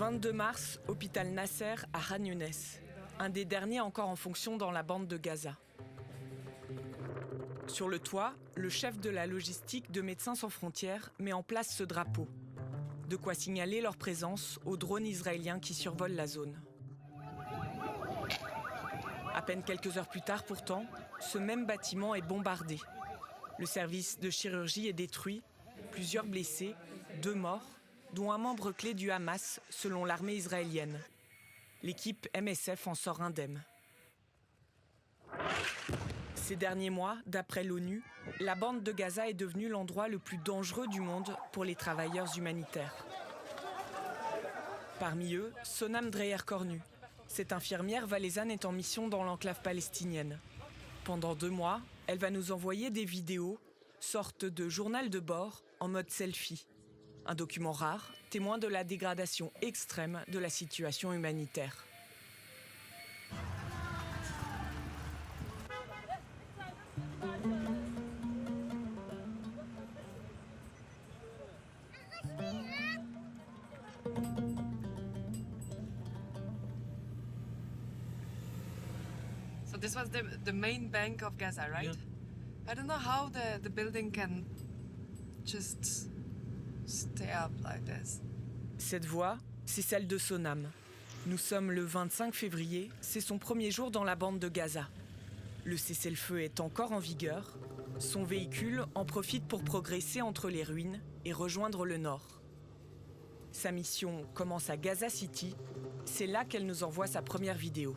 22 mars, hôpital Nasser à Khan Younes, un des derniers encore en fonction dans la bande de Gaza. Sur le toit, le chef de la logistique de Médecins sans frontières met en place ce drapeau. De quoi signaler leur présence aux drones israéliens qui survolent la zone. À peine quelques heures plus tard pourtant, ce même bâtiment est bombardé. Le service de chirurgie est détruit, plusieurs blessés, 2 morts, dont un membre clé du Hamas selon l'armée israélienne. L'équipe MSF en sort indemne. Ces derniers mois, d'après l'ONU, la bande de Gaza est devenue l'endroit le plus dangereux du monde pour les travailleurs humanitaires. Parmi eux, Sonam Dreyer-Cornu. Cette infirmière valaisanne est en mission dans l'enclave palestinienne. Pendant 2 mois, elle va nous envoyer des vidéos, sorte de journal de bord en mode selfie. Un document rare, témoin de la dégradation extrême de la situation humanitaire. So this was the main bank of Gaza, right? Yeah. I don't know how the building can just stay up like this. Cette voix, c'est celle de Sonam. Nous sommes le 25 février, c'est son premier jour dans la bande de Gaza. Le cessez-le-feu est encore en vigueur. Son véhicule en profite pour progresser entre les ruines et rejoindre le nord. Sa mission commence à Gaza City. C'est là qu'elle nous envoie sa première vidéo.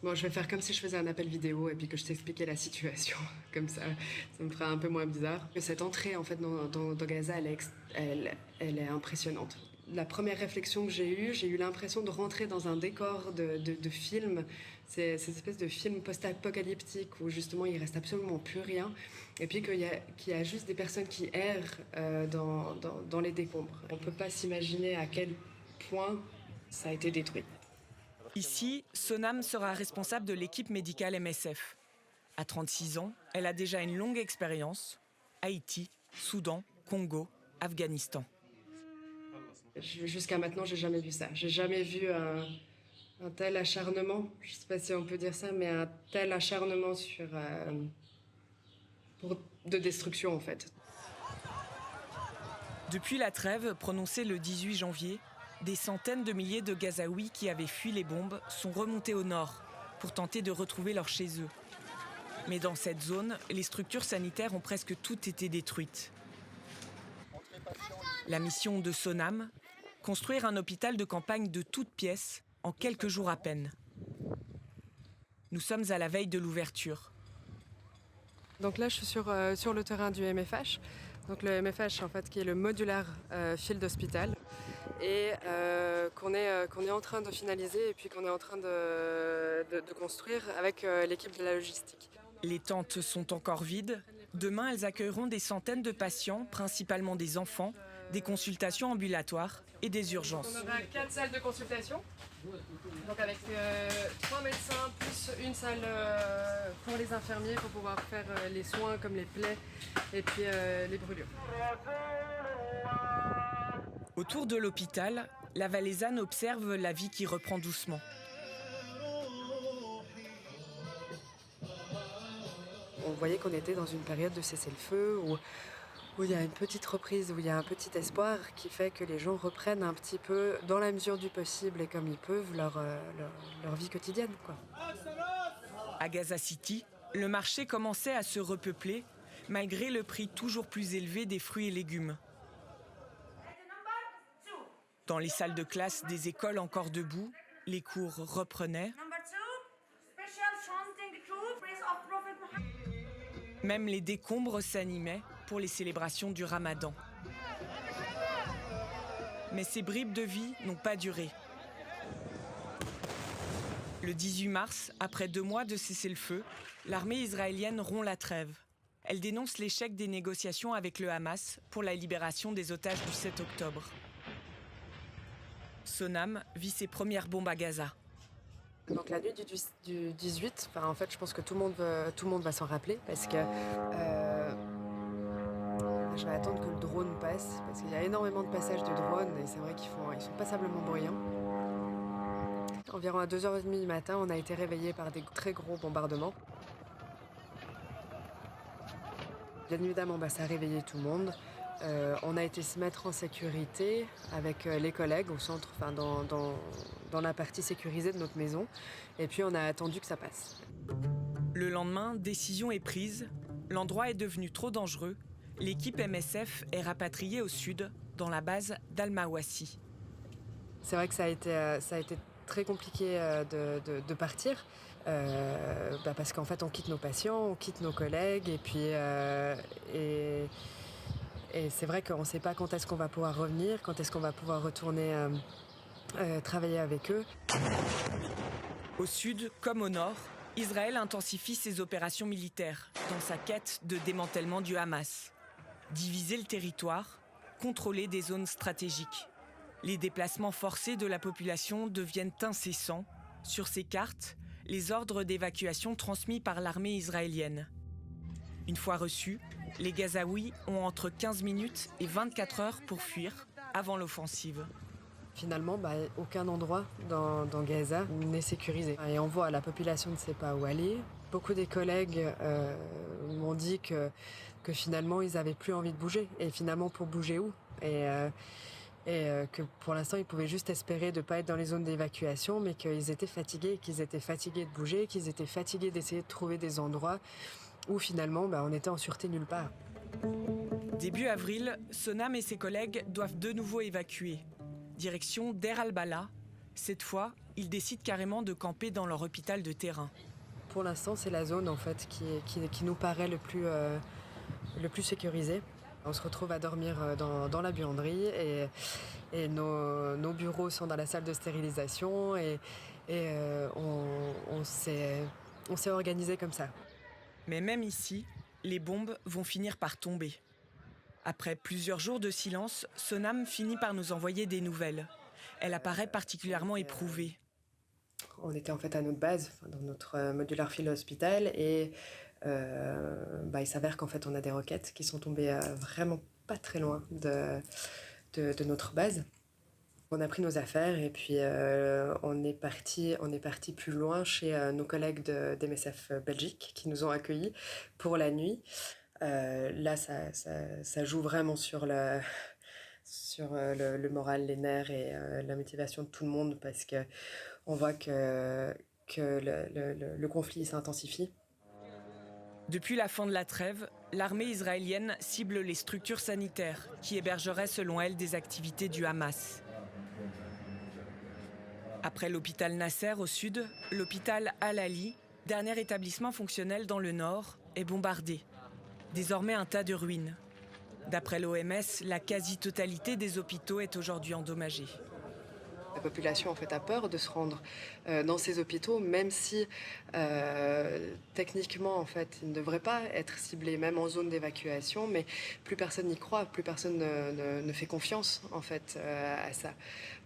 Bon, je vais faire comme si je faisais un appel vidéo et puis que je t'expliquais la situation. Comme ça me fera un peu moins bizarre. Cette entrée, en fait, dans Gaza, elle est impressionnante. La première réflexion que j'ai eu l'impression de rentrer dans un décor de film. C'est cette espèce de film post-apocalyptique où, justement, il reste absolument plus rien. Et puis qu'il y a juste des personnes qui errent dans les décombres. On ne peut pas s'imaginer à quel point ça a été détruit. Ici, Sonam sera responsable de l'équipe médicale MSF. À 36 ans, elle a déjà une longue expérience. Haïti, Soudan, Congo, Afghanistan. Jusqu'à maintenant, j'ai jamais vu ça. J'ai jamais vu un tel acharnement, je sais pas si on peut dire ça, mais un tel acharnement de destruction, en fait. Depuis la trêve prononcée le 18 janvier, des centaines de milliers de Gazaouis qui avaient fui les bombes sont remontés au nord pour tenter de retrouver leur chez eux. Mais dans cette zone, les structures sanitaires ont presque toutes été détruites. La mission de Sonam, construire un hôpital de campagne de toutes pièces en quelques jours à peine. Nous sommes à la veille de l'ouverture. Donc là, je suis sur le terrain du MFH. Donc le MFH, en fait, qui est le Modular Field Hospital, et qu'on est en train de finaliser et puis qu'on est en train de construire avec l'équipe de la logistique. Les tentes sont encore vides. Demain, elles accueilleront des centaines de patients, principalement des enfants, des consultations ambulatoires et des urgences. On aura 4 salles de consultation, donc avec 3 médecins plus une salle pour les infirmiers pour pouvoir faire les soins comme les plaies et puis les brûlures. Autour de l'hôpital, la valaisanne observe la vie qui reprend doucement. On voyait qu'on était dans une période de cessez-le-feu où il y a une petite reprise, où il y a un petit espoir qui fait que les gens reprennent un petit peu, dans la mesure du possible et comme ils peuvent, leur vie quotidienne, quoi. À Gaza City, le marché commençait à se repeupler, malgré le prix toujours plus élevé des fruits et légumes. Dans les salles de classe des écoles encore debout, les cours reprenaient. Même les décombres s'animaient pour les célébrations du Ramadan. Mais ces bribes de vie n'ont pas duré. Le 18 mars, après 2 mois de cessez-le-feu, l'armée israélienne rompt la trêve. Elle dénonce l'échec des négociations avec le Hamas pour la libération des otages du 7 octobre. Sonam vit ses premières bombes à Gaza. Donc la nuit du 18, en fait, je pense que tout le monde va s'en rappeler parce que je vais attendre que le drone passe, parce qu'il y a énormément de passages de drones, et c'est vrai ils sont passablement bruyants. Environ à 2h30 du matin, on a été réveillés par des très gros bombardements. Bien évidemment, ça a réveillé tout le monde. On a été se mettre en sécurité avec les collègues au centre, dans la partie sécurisée de notre maison. Et puis on a attendu que ça passe. Le lendemain, décision est prise. L'endroit est devenu trop dangereux. L'équipe MSF est rapatriée au sud, dans la base d'Al-Mawassi. C'est vrai que ça a été très compliqué de partir. Parce qu'en fait, on quitte nos patients, on quitte nos collègues. Et puis... Et c'est vrai qu'on ne sait pas quand est-ce qu'on va pouvoir revenir, quand est-ce qu'on va pouvoir retourner travailler avec eux. Au sud comme au nord, Israël intensifie ses opérations militaires dans sa quête de démantèlement du Hamas. Diviser le territoire, contrôler des zones stratégiques. Les déplacements forcés de la population deviennent incessants. Sur ces cartes, les ordres d'évacuation transmis par l'armée israélienne. Une fois reçus, les Gazaouis ont entre 15 minutes et 24 heures pour fuir avant l'offensive. Finalement, aucun endroit dans Gaza n'est sécurisé. Et on voit, la population ne sait pas où aller. Beaucoup des collègues m'ont dit que finalement, ils n'avaient plus envie de bouger. Et finalement, pour bouger où ? Et que pour l'instant, ils pouvaient juste espérer de ne pas être dans les zones d'évacuation, mais qu'ils étaient fatigués de bouger, qu'ils étaient fatigués d'essayer de trouver des endroits où finalement on était en sûreté nulle part. Début avril, Sonam et ses collègues doivent de nouveau évacuer. Direction Deir al-Balah. Cette fois, ils décident carrément de camper dans leur hôpital de terrain. Pour l'instant, c'est la zone en fait qui nous paraît le plus sécurisée. On se retrouve à dormir dans la buanderie et nos bureaux sont dans la salle de stérilisation et on s'est organisé comme ça. Mais même ici, les bombes vont finir par tomber. Après plusieurs jours de silence, Sonam finit par nous envoyer des nouvelles. Elle apparaît particulièrement éprouvée. On était en fait à notre base, dans notre modular field hospital, et il s'avère qu'en fait on a des roquettes qui sont tombées vraiment pas très loin de notre base. On a pris nos affaires et puis on est parti plus loin chez nos collègues d'MSF Belgique qui nous ont accueillis pour la nuit. Là, ça joue vraiment sur le moral, les nerfs et la motivation de tout le monde parce que on voit que le conflit s'intensifie. Depuis la fin de la trêve, l'armée israélienne cible les structures sanitaires qui hébergeraient selon elle des activités du Hamas. Après l'hôpital Nasser au sud, l'hôpital Al-Ali, dernier établissement fonctionnel dans le nord, est bombardé. Désormais un tas de ruines. D'après l'OMS, la quasi-totalité des hôpitaux est aujourd'hui endommagée. La population en fait a peur de se rendre dans ces hôpitaux, même si techniquement en fait ils ne devraient pas être ciblés, même en zone d'évacuation, mais plus personne n'y croit, plus personne ne fait confiance en fait à ça.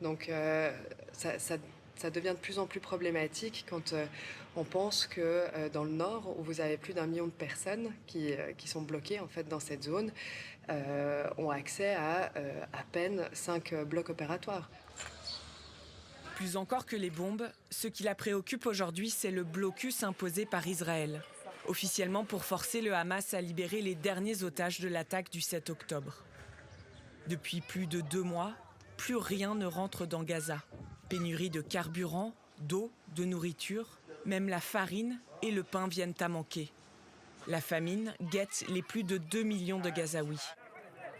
Donc ça devient de plus en plus problématique quand on pense que dans le nord, où vous avez plus d'1 million de personnes qui sont bloquées en fait dans cette zone, ont accès à peine 5 blocs opératoires. Plus encore que les bombes, ce qui la préoccupe aujourd'hui, c'est le blocus imposé par Israël, officiellement pour forcer le Hamas à libérer les derniers otages de l'attaque du 7 octobre. Depuis plus de 2 mois, plus rien ne rentre dans Gaza. Pénurie de carburant, d'eau, de nourriture, même la farine et le pain viennent à manquer. La famine guette les plus de 2 millions de Gazaouis.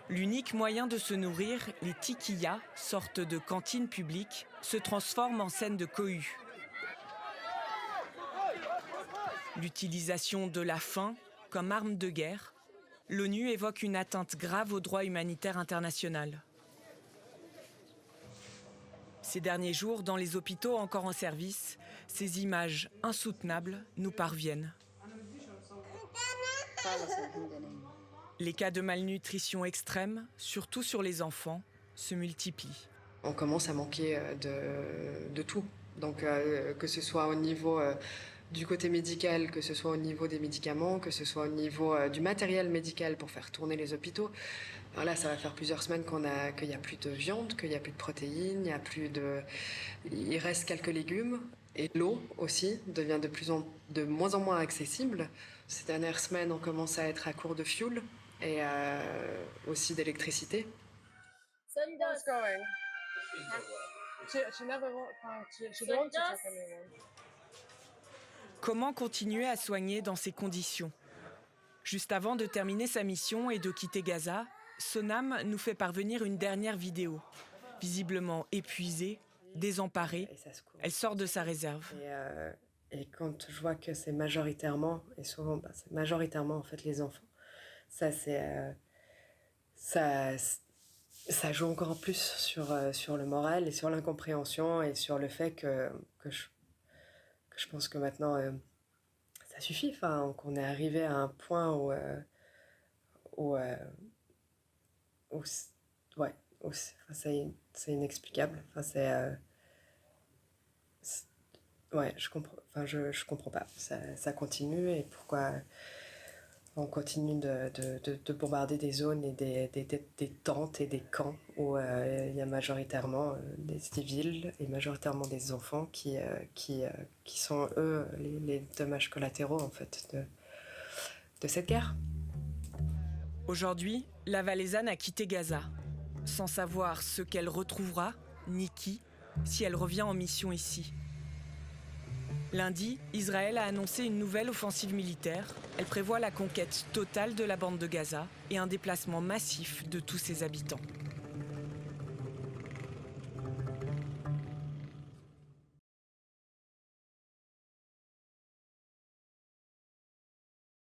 L'unique moyen de se nourrir, les tikiyas, sorte de cantines publiques, se transforme en scène de cohue. L'utilisation de la faim comme arme de guerre, l'ONU évoque une atteinte grave au droit humanitaire international. Ces derniers jours, dans les hôpitaux encore en service, ces images insoutenables nous parviennent. Les cas de malnutrition extrême, surtout sur les enfants, se multiplient. On commence à manquer de tout. Donc que ce soit au niveau du côté médical, que ce soit au niveau des médicaments, que ce soit au niveau du matériel médical pour faire tourner les hôpitaux. Alors là, ça va faire plusieurs semaines qu'il n'y a plus de viande, qu'il n'y a plus de protéines, il reste quelques légumes. Et l'eau aussi devient de moins en moins accessible. Ces dernières semaines, on commence à être à court de fuel et aussi d'électricité. Comment continuer à soigner dans ces conditions? Juste avant de terminer sa mission et de quitter Gaza, Sonam nous fait parvenir une dernière vidéo. Visiblement épuisée, désemparée, elle sort de sa réserve. Et quand je vois que c'est majoritairement, et souvent c'est majoritairement en fait les enfants, ça joue encore plus sur le moral et sur l'incompréhension et sur le fait que je pense que maintenant ça suffit, qu'on est arrivé à un point où c'est inexplicable. Je comprends pas. Ça continue et pourquoi on continue de bombarder des zones et des tentes et des camps où il y a majoritairement des civils et majoritairement des enfants qui sont eux les dommages collatéraux en fait de cette guerre. Aujourd'hui, la Valaisanne a quitté Gaza, sans savoir ce qu'elle retrouvera, ni qui, si elle revient en mission ici. Lundi, Israël a annoncé une nouvelle offensive militaire. Elle prévoit la conquête totale de la bande de Gaza et un déplacement massif de tous ses habitants.